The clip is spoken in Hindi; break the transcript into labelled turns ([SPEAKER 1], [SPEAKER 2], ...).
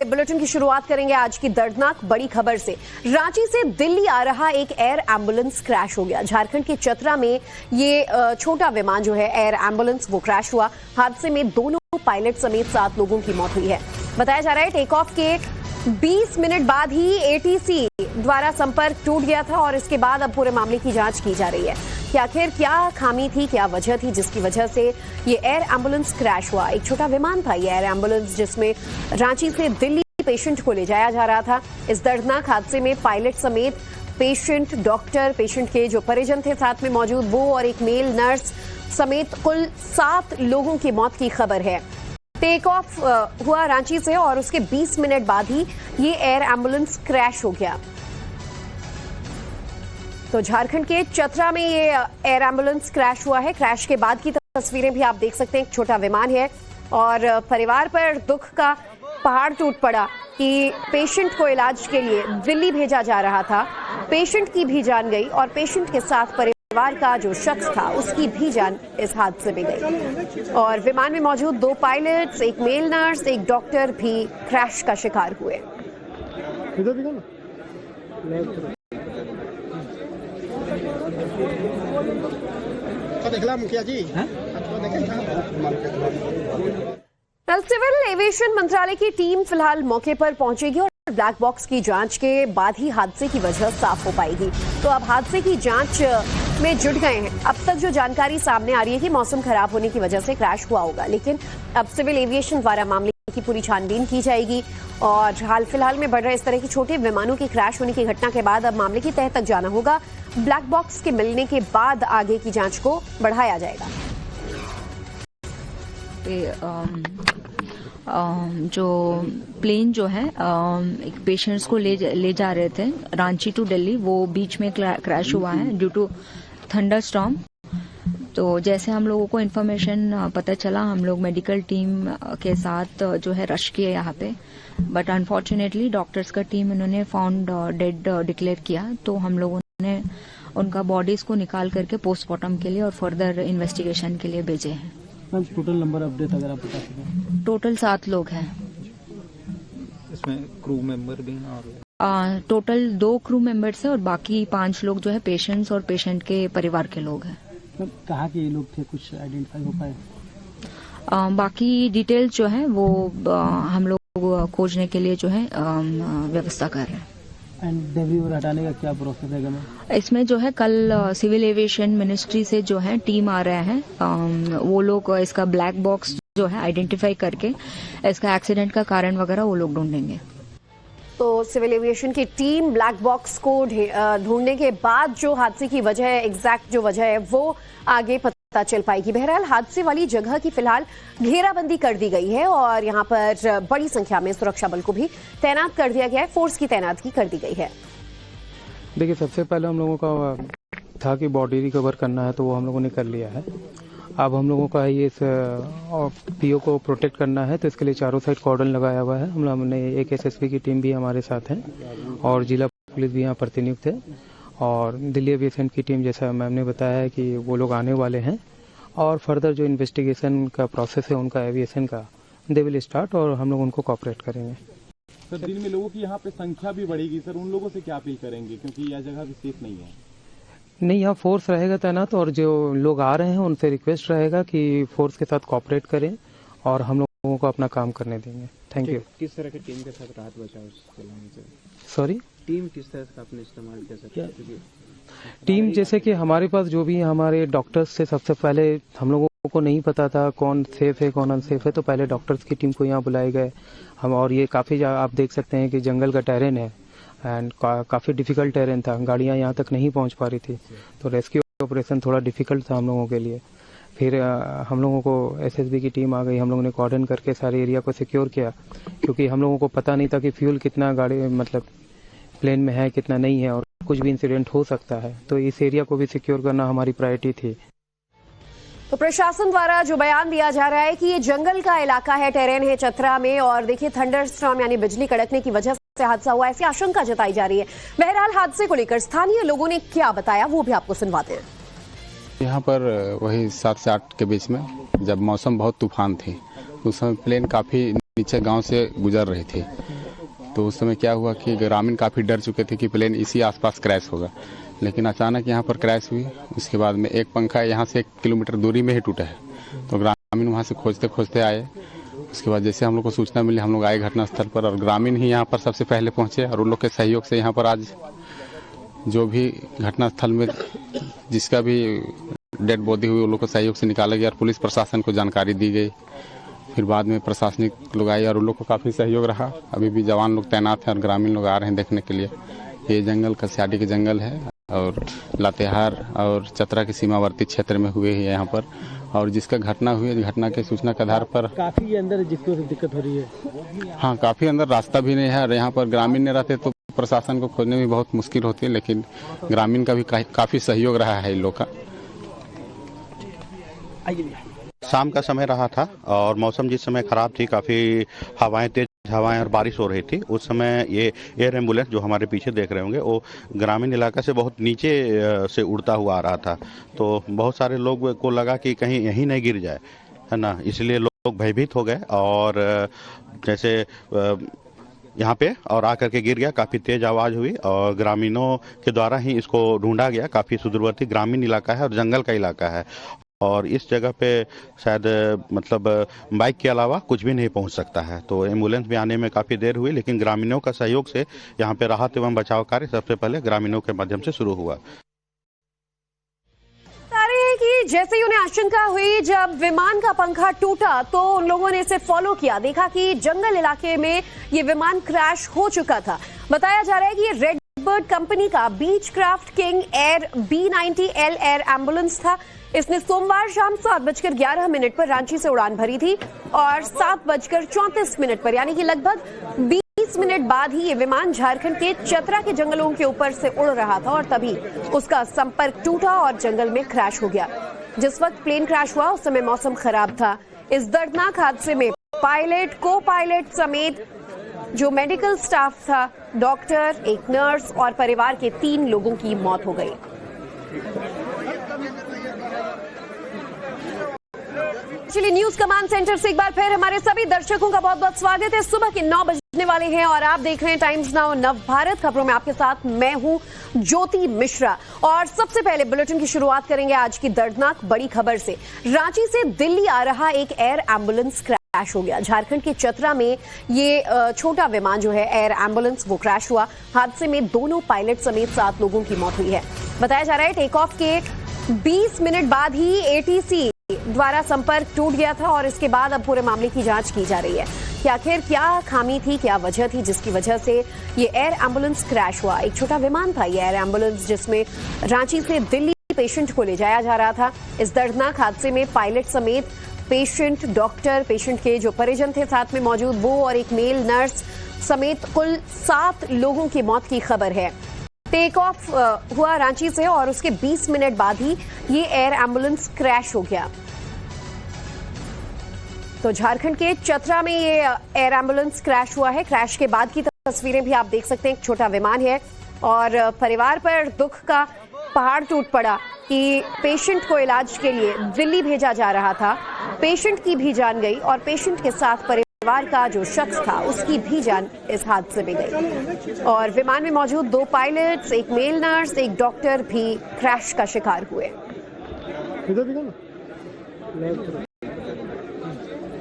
[SPEAKER 1] बुलेटिन की शुरुआत करेंगे आज की दर्दनाक बड़ी खबर से। रांची से दिल्ली आ रहा एक एयर एम्बुलेंस क्रैश हो गया। झारखंड के चतरा में ये छोटा विमान जो है एयर एम्बुलेंस वो क्रैश हुआ। हादसे में दोनों पायलट समेत 7 लोगों की मौत हुई है। बताया जा रहा है टेक ऑफ के 20 मिनट बाद ही एटीसी द्वारा संपर्क टूट गया था और इसके बाद अब पूरे मामले की जांच की जा रही है कि आखिर क्या खामी थी, क्या वजह थी जिसकी वजह से ये एयर एम्बुलेंस क्रैश हुआ। एक छोटा विमान था ये एयर एम्बुलेंस जिसमें रांची से दिल्ली पेशेंट को ले जाया जा रहा था। इस दर्दनाक हादसे में पायलट समेत पेशेंट, डॉक्टर, पेशेंट के जो परिजन थे साथ में मौजूद वो और एक मेल नर्स समेत कुल 7 लोगों की मौत की खबर है। टेक ऑफ हुआ रांची से और उसके 20 मिनट बाद ही ये एयर एम्बुलेंस क्रैश हो गया। तो झारखंड के चतरा में ये एयर एम्बुलेंस क्रैश हुआ है। क्रैश के बाद की तस्वीरें भी आप देख सकते हैं। एक छोटा विमान है और परिवार पर दुख का पहाड़ टूट पड़ा कि पेशेंट को इलाज के लिए दिल्ली भेजा जा रहा था। पेशेंट की भी जान गई और पेशेंट के साथ परिवार का जो शख्स था उसकी भी जान इस हादसे में गई। और विमान में मौजूद 2 पायलट्स, एक मेल नर्स, एक डॉक्टर भी क्रैश का शिकार हुए।
[SPEAKER 2] मुखिया जी
[SPEAKER 1] सिविल एविएशन मंत्रालय की टीम फिलहाल मौके पर पहुंचेगी और ब्लैक बॉक्स की जांच के बाद ही हादसे की वजह साफ हो पाएगी। तो अब हादसे की जांच में जुट गए हैं। अब तक जो जानकारी सामने आ रही है कि मौसम खराब होने की वजह से क्रैश हुआ होगा, लेकिन अब सिविल एविएशन द्वारा मामले की पूरी छानबीन की जाएगी। और हाल फिलहाल में बढ़ रहे इस तरह के छोटे विमानों की क्रैश होने की घटना के बाद अब मामले की तह तक जाना होगा। ब्लैक बॉक्स के मिलने के बाद आगे की जांच को बढ़ाया जाएगा।
[SPEAKER 3] जो प्लेन जो है एक पेशेंट्स को ले जा रहे थे रांची टू दिल्ली, वो बीच में क्रैश हुआ है ड्यू टू थंडर स्टॉर्म। तो जैसे हम लोगों को इन्फॉर्मेशन पता चला, हम लोग मेडिकल टीम के साथ जो है रश किए यहाँ पे, बट अनफॉर्चुनेटली डॉक्टर्स का टीम इन्होंने फाउंड डेड डिक्लेयर किया। तो हम लोगों ने उनका बॉडीज को निकाल करके पोस्टमार्टम के लिए और फर्दर इन्वेस्टिगेशन के लिए भेजे हैं।
[SPEAKER 2] मैम टोटल नंबर अपडेट अगर आप बता सकें।
[SPEAKER 3] टोटल 7 लोग हैं।
[SPEAKER 4] इसमें क्रू मेंबर भी हैं?
[SPEAKER 3] टोटल 2 क्रू मेंबर्स हैं और बाकी 5 लोग जो है पेशेंट्स और पेशेंट के परिवार के लोग हैं।
[SPEAKER 2] कहाँ के ये लोग थे, कुछ आइडेंटिफाई हो पाए?
[SPEAKER 3] बाकी डिटेल्स जो है वो हम लोग खोजने के लिए जो है व्यवस्था कर रहे हैं।
[SPEAKER 2] एंड डेब्री हटाने का क्या प्रोसेस है?
[SPEAKER 3] इसमें जो है कल सिविल एविएशन मिनिस्ट्री से जो है टीम आ रहे हैं। वो लोग इसका ब्लैक बॉक्स जो है आइडेंटिफाई करके इसका एक्सीडेंट का कारण वगैरह वो लोग ढूंढेंगे।
[SPEAKER 1] तो सिविल एविएशन की टीम ब्लैक बॉक्स को ढूंढने के बाद जो हादसे की वजह है, एग्जैक्ट जो वजह है वो आगे पता चल पाएगी। बहरहाल हादसे वाली जगह की फिलहाल घेराबंदी कर दी गई है और यहाँ पर बड़ी संख्या में सुरक्षा बल को भी तैनात कर दिया गया है। फोर्स की तैनाती कर दी गई है।
[SPEAKER 5] देखिए, सबसे पहले हम लोगों का था कि बॉडी रिकवर करना है, तो वो हम लोगों ने कर लिया है। अब हम लोगों का ये पीओ को प्रोटेक्ट करना है, तो इसके लिए चारों साइड कॉर्डन लगाया हुआ है। हमने एक एसएसपी की टीम भी हमारे साथ है और जिला पुलिस भी यहाँ प्रतिनियुक्त है और दिल्ली एविएशन की टीम, जैसा मैम ने बताया है कि वो लोग आने वाले हैं और फर्दर जो इन्वेस्टिगेशन का प्रोसेस है उनका एविएशन का, दे विल स्टार्ट और हम लोग उनको कॉपरेट करेंगे।
[SPEAKER 6] सर, दिन में लोगों की यहाँ पे संख्या भी बढ़ेगी, सर उन लोगों से क्या अपील करेंगे, क्योंकि यह जगह भी सेफ नहीं है?
[SPEAKER 5] नहीं, यहाँ फोर्स रहेगा तैनात और जो लोग आ रहे हैं उनसे रिक्वेस्ट रहेगा कि फोर्स के साथ कॉपरेट करें और हम लोगों को अपना काम करने देंगे। Thank you.
[SPEAKER 4] किस तरह की टीम के साथ राहत बचाव?
[SPEAKER 5] सॉरी,
[SPEAKER 4] टीम किस तरह का आपने इस्तेमाल कर सकते हैं?
[SPEAKER 5] टीम जैसे कि हमारे पास जो भी हमारे डॉक्टर्स से, सबसे पहले हम लोगों को नहीं पता था कौन सेफ है कौन अनसेफ है, तो पहले डॉक्टर्स की टीम को यहाँ बुलाए गए हम। और ये काफ़ी आप देख सकते हैं कि जंगल का टेरेन है एंड काफ़ी डिफिकल्ट टेरेन था, गाड़ियाँ यहाँ तक नहीं पहुँच पा रही थी, तो रेस्क्यू ऑपरेशन थोड़ा डिफिकल्ट था हम लोगों के लिए। फिर हम लोगों को एसएसबी की टीम आ गई, हम लोगों ने कॉर्डन करके सारे एरिया को सिक्योर किया, क्योंकि हम लोगों को पता नहीं था कि फ्यूल कितना गाड़ी मतलब प्लेन में है कितना नहीं है और कुछ भी इंसिडेंट हो सकता है, तो इस एरिया को भी सिक्योर करना हमारी प्रायोरिटी थी।
[SPEAKER 1] तो प्रशासन द्वारा जो बयान दिया जा रहा है कि ये जंगल का इलाका है, टेरेन है चतरा में और देखिए थंडर स्टॉर्म यानी बिजली कड़कने की वजह से हादसा हुआ, ऐसी आशंका जताई जा रही है। बहरहाल हादसे को लेकर स्थानीय लोगों ने क्या बताया वो भी आपको सुनवाते हैं।
[SPEAKER 7] यहाँ पर वही 7 से 8 के बीच में जब मौसम बहुत तूफान थी, उस समय प्लेन काफ़ी नीचे गांव से गुजर रही थी। तो उस समय क्या हुआ कि ग्रामीण काफ़ी डर चुके थे कि प्लेन इसी आसपास क्रैश होगा, लेकिन अचानक यहाँ पर क्रैश हुई। उसके बाद में एक पंखा यहाँ से 1 किलोमीटर दूरी में ही टूटा है। तो ग्रामीण वहाँ से खोजते खोजते आए। उसके बाद जैसे हम लोग को सूचना मिली, हम लोग आए घटनास्थल पर और ग्रामीण ही यहाँ पर सबसे पहले पहुँचे और उन लोग के सहयोग से यहाँ पर आज जो भी घटनास्थल में जिसका भी डेड बॉडी हुई उन लोग को सहयोग से निकाला गया और पुलिस प्रशासन को जानकारी दी गई। फिर बाद में प्रशासनिक लोग आए और उन लोग को काफ़ी सहयोग रहा। अभी भी जवान लोग तैनात हैं और ग्रामीण लोग आ रहे हैं देखने के लिए। ये जंगल कसियाडी के जंगल है और लातेहार और चतरा के सीमावर्ती क्षेत्र में हुए हैं यहाँ पर। और जिसका घटना हुई है, घटना के सूचना के आधार पर
[SPEAKER 2] काफी अंदर जिसको दिक्कत हो रही है।
[SPEAKER 7] हाँ, काफ़ी अंदर रास्ता भी नहीं है और यहाँ पर ग्रामीण नहीं रहते तो प्रशासन को खोजने में बहुत मुश्किल होती है, लेकिन ग्रामीण का भी काफ़ी सहयोग रहा है इन लोग का।
[SPEAKER 8] शाम का समय रहा था और मौसम जिस समय खराब थी, काफ़ी हवाएं, तेज हवाएं और बारिश हो रही थी। उस समय ये एयर एम्बुलेंस जो हमारे पीछे देख रहे होंगे वो ग्रामीण इलाका से बहुत नीचे से उड़ता हुआ आ रहा था। तो बहुत सारे लोग को लगा कि कहीं यहीं नहीं गिर जाए, है ना, इसलिए लोग भयभीत हो गए और जैसे यहाँ पे और आकर के गिर गया। काफ़ी तेज आवाज़ हुई और ग्रामीणों के द्वारा ही इसको ढूंढा गया। काफ़ी सुदूरवर्ती ग्रामीण इलाका है और जंगल का इलाका है और इस जगह पे शायद मतलब बाइक के अलावा कुछ भी नहीं पहुंच सकता है। तो एम्बुलेंस भी आने में काफ़ी देर हुई, लेकिन ग्रामीणों का सहयोग से यहाँ पे राहत एवं बचाव कार्य सबसे पहले ग्रामीणों के माध्यम से शुरू हुआ।
[SPEAKER 1] कि जैसे ही उन्हें आशंका हुई, जब विमान का पंखा टूटा तो उन लोगों ने इसे फॉलो किया, देखा कि जंगल इलाके में ये विमान क्रैश हो चुका था। बताया जा रहा है कि ये रेड बर्ड कंपनी का Beechcraft king air B90L air ambulance था। इसने सोमवार शाम 7:11 पर रांची से उड़ान भरी थी और 7:34 पर यानी कि लगभग 20 मिनट बाद ही ये विमान झारखंड के चतरा के जंगलों के ऊपर से उड़ रहा था और तभी उसका संपर्क टूटा और जंगल में क्रैश हो गया। जिस वक्त प्लेन क्रैश हुआ उस समय मौसम खराब था। इस दर्दनाक हादसे में पायलट, को पायलट समेत जो मेडिकल स्टाफ था, डॉक्टर, एक नर्स और परिवार के 3 लोगों की मौत हो गई। चलिए, न्यूज कमांड सेंटर से एक बार फिर हमारे सभी दर्शकों का बहुत बहुत स्वागत है। सुबह के 9 बजने वाले हैं और आप देख रहे हैं टाइम्स नाउ नव भारत। खबरों में आपके साथ मैं हूं ज्योति मिश्रा और सबसे पहले बुलेटिन की शुरुआत करेंगे आज की दर्दनाक बड़ी खबर से। रांची से दिल्ली आ रहा एक एयर एम्बुलेंस क्रैश हो गया। झारखंड के चतरा में ये छोटा विमान जो है एयर एम्बुलेंस वो क्रैश हुआ। हादसे में दोनों पायलट समेत 7 लोगों की मौत हुई है। बताया जा रहा है टेक ऑफ के 20 मिनट बाद ही ATC द्वारा संपर्क टूट गया था और इसके बाद अब पूरे मामले की जांच की जा रही है कि आखिर क्या खामी थी, क्या वजह थी जिसकी वजह से ये एयर एम्बुलेंस क्रैश हुआ। एक छोटा विमान था ये एयर एम्बुलेंस जिसमें रांची से दिल्ली पेशेंट को ले जाया जा रहा था। इस दर्दनाक हादसे में पायलट समेत पेशेंट, डॉक्टर, पेशेंट के जो परिजन थे साथ में मौजूद वो और एक मेल नर्स समेत कुल 7 लोगों की मौत की खबर है। टेक ऑफ हुआ रांची से और उसके 20 मिनट बाद ही ये एयर एम्बुलेंस क्रैश हो गया। तो झारखंड के चतरा में ये एयर एम्बुलेंस क्रैश हुआ है। क्रैश के बाद की तस्वीरें भी आप देख सकते हैं। एक छोटा विमान है और परिवार पर दुख का पहाड़ टूट पड़ा कि पेशेंट को इलाज के लिए दिल्ली भेजा जा रहा था। पेशेंट की भी जान गई और पेशेंट के साथ परिवार का जो शख्स था उसकी भी जान इस हादसे में गई और विमान में मौजूद 2 पायलट्स, एक मेल नर्स, एक डॉक्टर भी क्रैश का शिकार हुए।